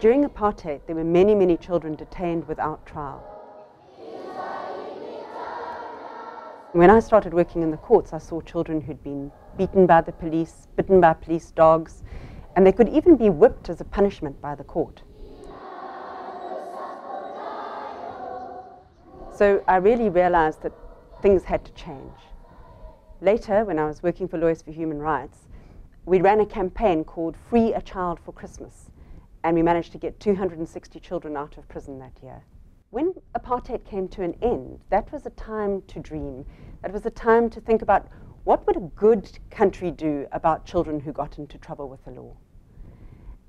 During apartheid, there were many, many children detained without trial. When I started working in the courts, I saw children who'd been beaten by the police, bitten by police dogs, and they could even be whipped as a punishment by the court. So I really realized that things had to change. Later, when I was working for Lawyers for Human Rights, we ran a campaign called Free a Child for Christmas, and we managed to get 260 children out of prison that year. When apartheid came to an end, that was a time to dream. That was a time to think about what would a good country do about children who got into trouble with the law.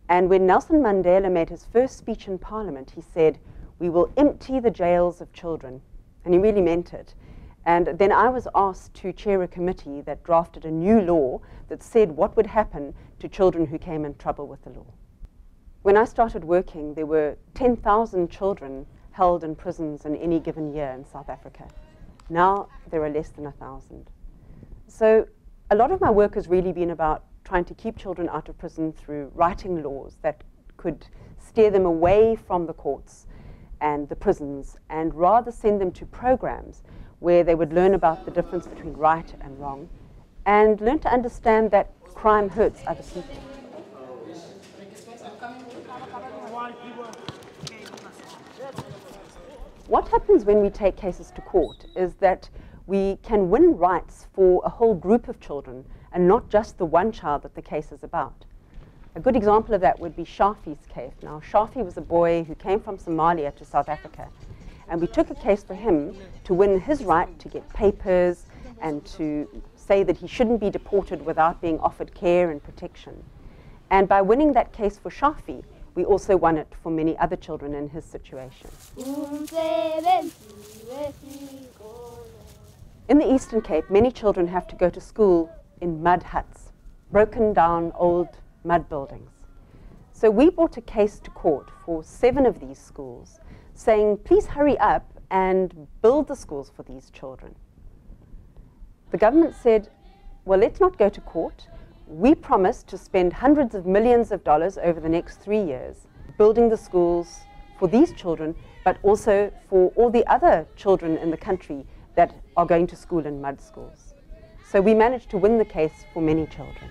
And when Nelson Mandela made his first speech in Parliament, he said, "We will empty the jails of children." And he really meant it. And then I was asked to chair a committee that drafted a new law that said what would happen to children who came in trouble with the law. When I started working, there were 10,000 children held in prisons in any given year in South Africa. Now there are less than 1,000. So a lot of my work has really been about trying to keep children out of prison through writing laws that could steer them away from the courts and the prisons, and rather send them to programs where they would learn about the difference between right and wrong and learn to understand that crime hurts other people. What happens when we take cases to court is that we can win rights for a whole group of children and not just the one child that the case is about. A good example of that would be Shafi's case. Now, Shafi was a boy who came from Somalia to South Africa, and we took a case for him to win his right to get papers and to say that he shouldn't be deported without being offered care and protection. And by winning that case for Shafi, we also won it for many other children in his situation. In the Eastern Cape, many children have to go to school in mud huts, broken down old mud buildings. So we brought a case to court for 7 of these schools, saying, please hurry up and build the schools for these children. The government said, well, let's not go to court. We promised to spend hundreds of millions of dollars over the next 3 years building the schools for these children, but also for all the other children in the country that are going to school in mud schools. So we managed to win the case for many children.